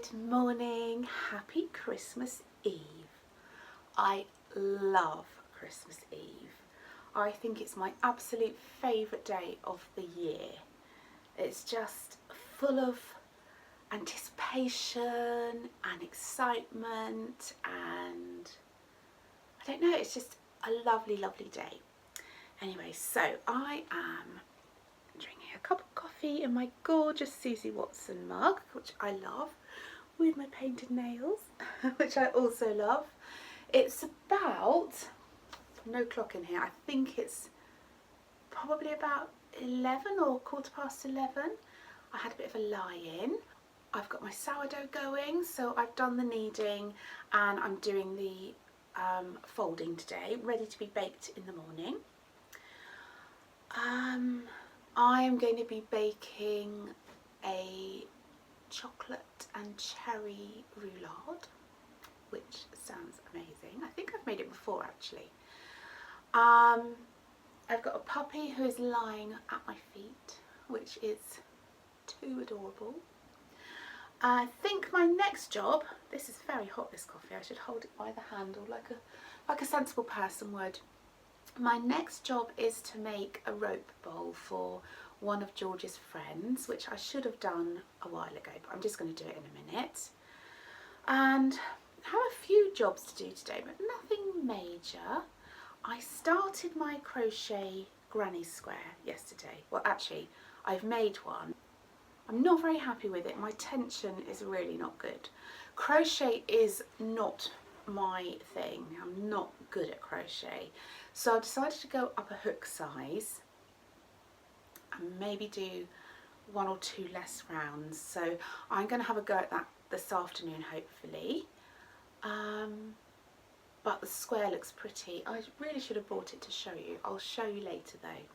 Good morning, happy Christmas Eve. I love Christmas Eve. I think it's my absolute favourite day of the year. It's just full of anticipation and excitement, and I don't know, it's just a lovely, lovely day. Anyway, so I am drinking a cup of coffee in my gorgeous Susie Watson mug, which I love, with my painted nails, which I also love. It's about, no clock in here, I think it's probably about 11 or 11:15. I had a bit of a lie-in. I've got my sourdough going, so I've done the kneading and I'm doing the folding today, ready to be baked in the morning. I am going to be baking a chocolate and cherry roulade, which sounds amazing. I think I've made it before actually. I've got a puppy who is lying at my feet, which is too adorable. I think my next job, this is very hot, this coffee, I should hold it by the handle like a sensible person would. My next job is to make a rope bowl for one of George's friends, which I should have done a while ago, but I'm just going to do it in a minute. And I have a few jobs to do today, but nothing major. I started my crochet granny square yesterday. Well, actually, I've made one. I'm not very happy with it. My tension is really not good. Crochet is not my thing. I'm not good at crochet. So I decided to go up a hook size and maybe do 1 or 2 less rounds. So I'm going to have a go at that this afternoon, hopefully. But the square looks pretty. I really should have brought it to show you. I'll show you later though.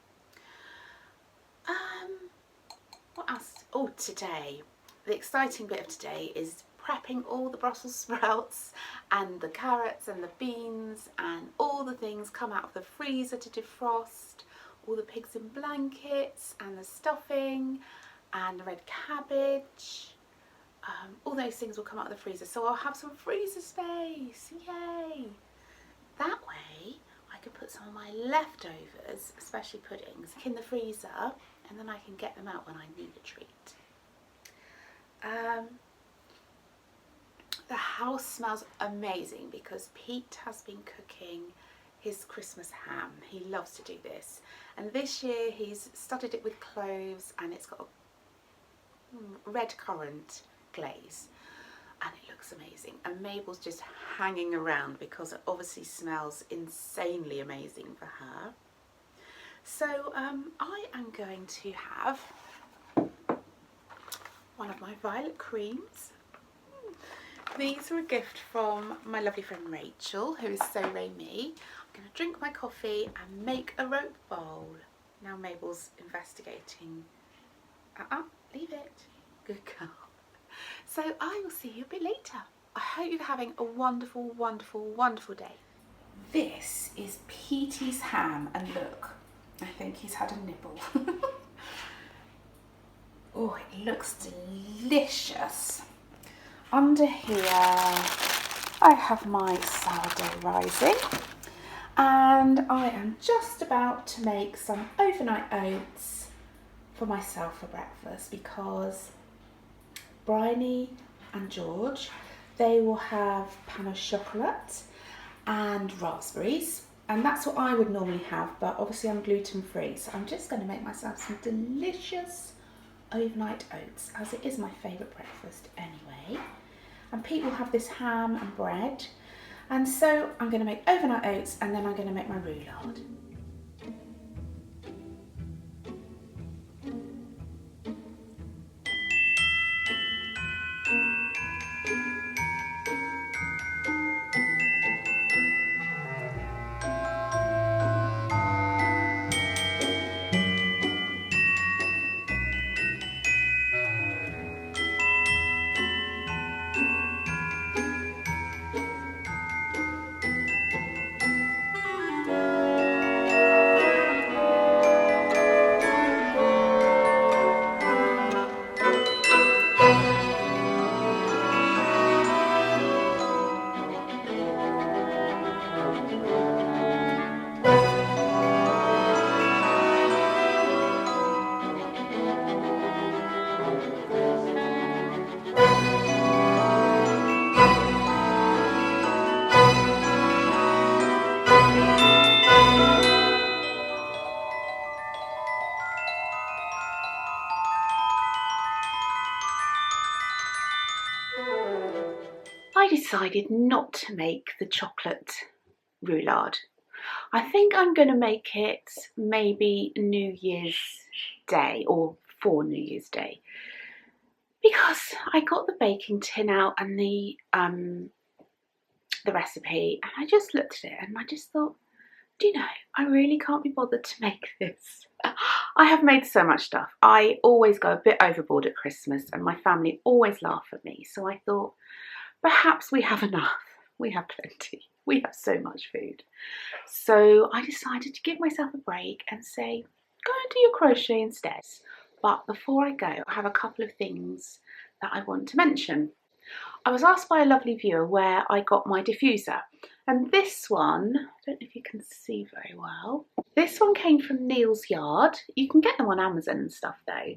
What else? Oh, today. The exciting bit of today is prepping all the Brussels sprouts and the carrots and the beans and all the things come out of the freezer to defrost, all the pigs in blankets and the stuffing and the red cabbage. All those things will come out of the freezer, so I'll have some freezer space, yay! That way I can put some of my leftovers, especially puddings, in the freezer, and then I can get them out when I need a treat. The house smells amazing because Pete has been cooking his Christmas ham. He loves to do this, and this year he's studded it with cloves and it's got a red currant glaze and it looks amazing, and Mabel's just hanging around because it obviously smells insanely amazing for her. So I am going to have one of my violet creams. These are a gift from my lovely friend Rachel, who is so me. I'm going to drink my coffee and make a rope bowl. Now Mabel's investigating. Leave it. Good girl. So I will see you a bit later. I hope you're having a wonderful, wonderful, wonderful day. This is Petey's ham, and look, I think he's had a nibble. Oh, it looks delicious. Under here I have my sourdough rising, and I am just about to make some overnight oats for myself for breakfast, because Bryony and George, they will have pain au chocolat and raspberries, and that's what I would normally have, but obviously I'm gluten free, so I'm just going to make myself some delicious overnight oats, as it is my favourite breakfast anyway. And Pete will have this ham and bread, and so I'm going to make overnight oats and then I'm going to make my roulade. I decided not to make the chocolate roulade. I think I'm going to make it maybe New Year's Day or for New Year's Day, because I got the baking tin out and the recipe, and I just looked at it and I just thought, do you know, I really can't be bothered to make this. I have made so much stuff. I always go a bit overboard at Christmas and my family always laugh at me. So I thought, perhaps we have enough. We have plenty. We have so much food. So I decided to give myself a break and say, go and do your crochet instead. But before I go, I have a couple of things that I want to mention. I was asked by a lovely viewer where I got my diffuser, and this one, I don't know if you can see very well, this one came from Neil's Yard. You can get them on Amazon and stuff though,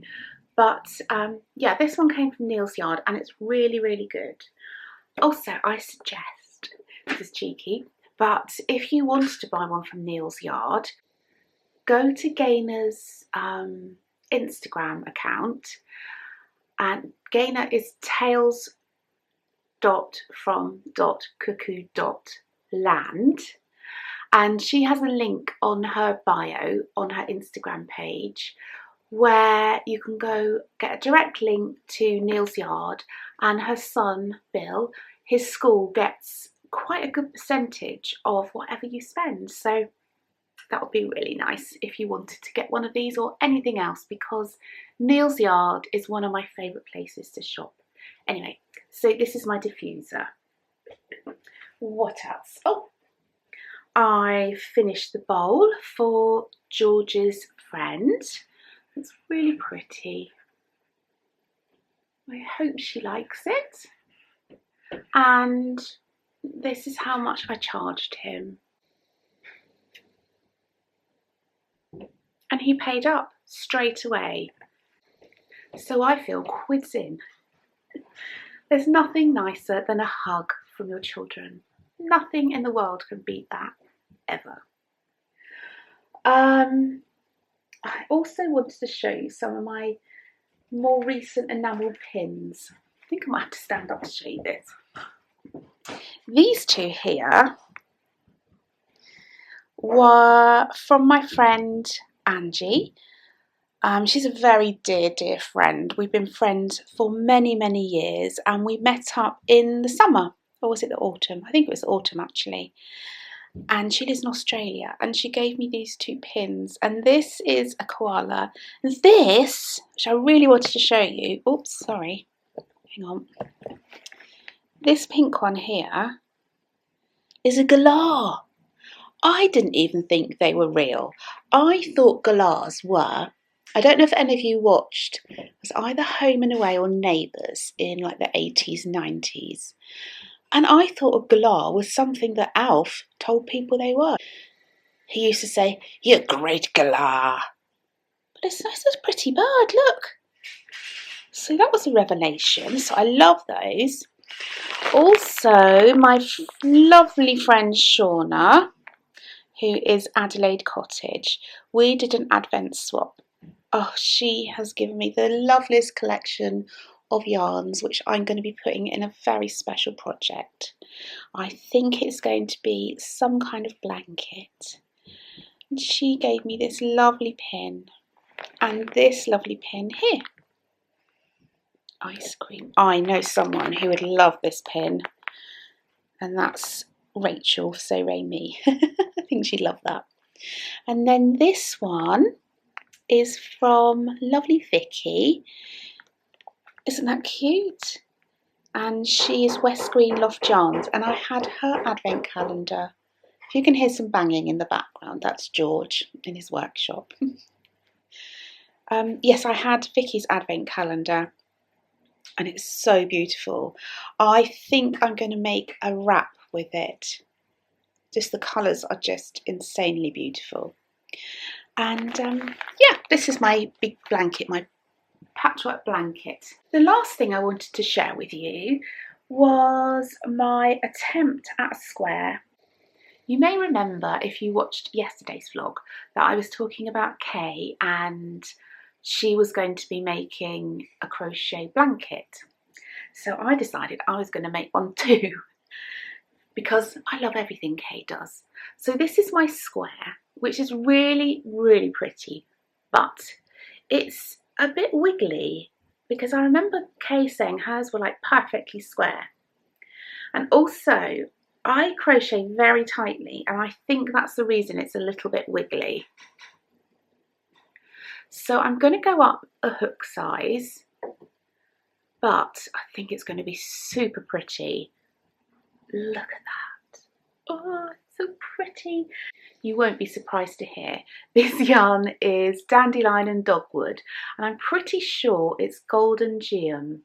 but yeah, this one came from Neil's Yard and it's really, really good. Also, I suggest, this is cheeky, but if you wanted to buy one from Neil's Yard, go to Gayna's Instagram account, and Gayna is tails.from.cuckoo.land, and she has a link on her bio on her Instagram page where you can go get a direct link to Neil's Yard, and her son Bill, his school gets quite a good percentage of whatever you spend. So that would be really nice if you wanted to get one of these or anything else, because Neil's Yard is one of my favourite places to shop. Anyway, so this is my diffuser. What else? Oh, I finished the bowl for George's friend. It's really pretty. I hope she likes it. And this is how much I charged him. And he paid up straight away. So I feel quids in. There's nothing nicer than a hug from your children. Nothing in the world can beat that, ever. I also wanted to show you some of my more recent enamel pins. I think I might have to stand up to show you this. These two here were from my friend Angie. She's a very dear, dear friend. We've been friends for many, many years, and we met up in the summer, or was it the autumn? I think it was autumn actually. And she lives in Australia, and she gave me these two pins, and this is a koala. And this, which I really wanted to show you, oops, sorry, hang on. This pink one here is a galah. I didn't even think they were real. I thought galahs were, I don't know if any of you watched, it was either Home and Away or Neighbours in like the 80s, 90s. And I thought a galah was something that Alf told people they were. He used to say, "You great galah." But it's a pretty bird, look. So that was a revelation. So I love those. Also, my lovely friend Shauna, who is Adelaide Cottage, we did an advent swap. Oh, she has given me the loveliest collection of yarns, which I'm going to be putting in a very special project. I think it's going to be some kind of blanket. And she gave me this lovely pin and this lovely pin here. Ice cream. I know someone who would love this pin, and that's Rachel, so Ray me. I think she'd love that. And then this one is from lovely Vicky. Isn't that cute? And she is West Green Loft Yarns, and I had her advent calendar. If you can hear some banging in the background, that's George in his workshop. Yes, I had Vicky's advent calendar, and it's so beautiful. I think I'm going to make a wrap with it. Just the colours are just insanely beautiful. And yeah, this is my big blanket, my patchwork blanket. The last thing I wanted to share with you was my attempt at a square. You may remember, if you watched yesterday's vlog, that I was talking about Kay and she was going to be making a crochet blanket. So I decided I was going to make one too, because I love everything Kay does. So this is my square, which is really, really pretty, but it's a bit wiggly because I remember Kay saying hers were like perfectly square. And also I crochet very tightly, and I think that's the reason it's a little bit wiggly. So I'm going to go up a hook size, but I think it's going to be super pretty. Look at that. Oh, it's so pretty. You won't be surprised to hear this yarn is Dandelion and Dogwood, and I'm pretty sure it's Golden Geum.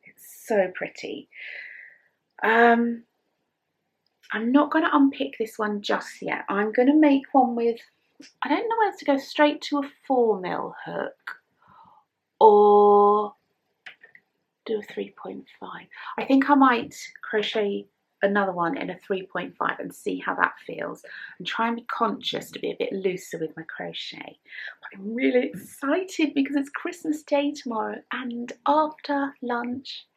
It's so pretty. I'm not going to unpick this one just yet. I'm going to make one with, I don't know whether to go straight to a 4mm hook or do a 3.5. I think I might crochet another one in a 3.5 and see how that feels, and try and be conscious to be a bit looser with my crochet. But I'm really excited because it's Christmas Day tomorrow, and after lunch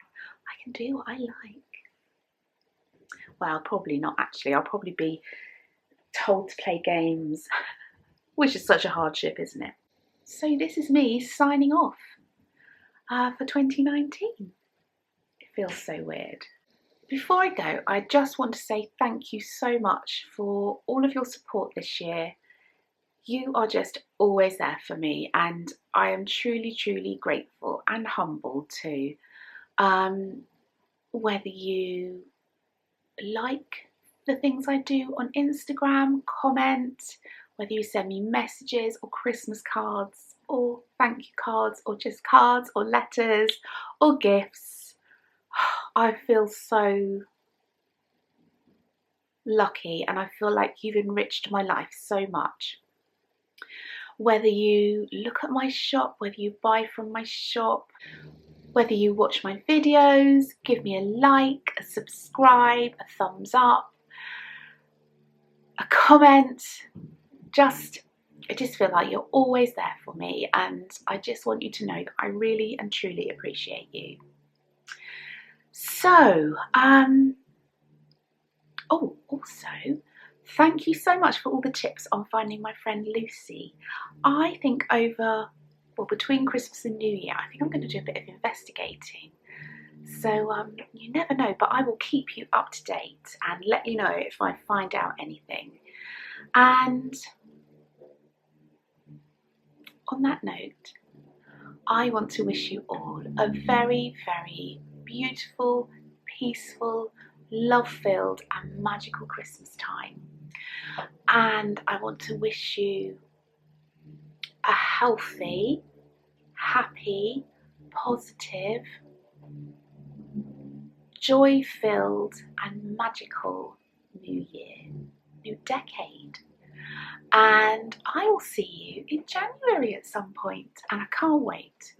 I can do what I like. Well, probably not actually. I'll probably be told to play games, which is such a hardship, isn't it? So this is me signing off for 2019. It feels so weird. Before I go, I just want to say thank you so much for all of your support this year. You are just always there for me, and I am truly, truly grateful and humbled too. Whether you like the things I do on Instagram, comment, whether you send me messages or Christmas cards or thank you cards or just cards or letters or gifts, I feel so lucky, and I feel like you've enriched my life so much. Whether you look at my shop, whether you buy from my shop, whether you watch my videos, give me a like, a subscribe, a thumbs up, a comment, I just feel like you're always there for me, and I just want you to know that I really and truly appreciate you. So, oh, also, thank you so much for all the tips on finding my friend Lucy. I think between Christmas and New Year, I think I'm going to do a bit of investigating. So you never know, but I will keep you up to date and let you know if I find out anything. And on that note, I want to wish you all a very, very beautiful, peaceful, love-filled and magical Christmas time. And I want to wish you a healthy, happy, positive, joy-filled and magical new year, new decade. And I will see you in January at some point, and I can't wait.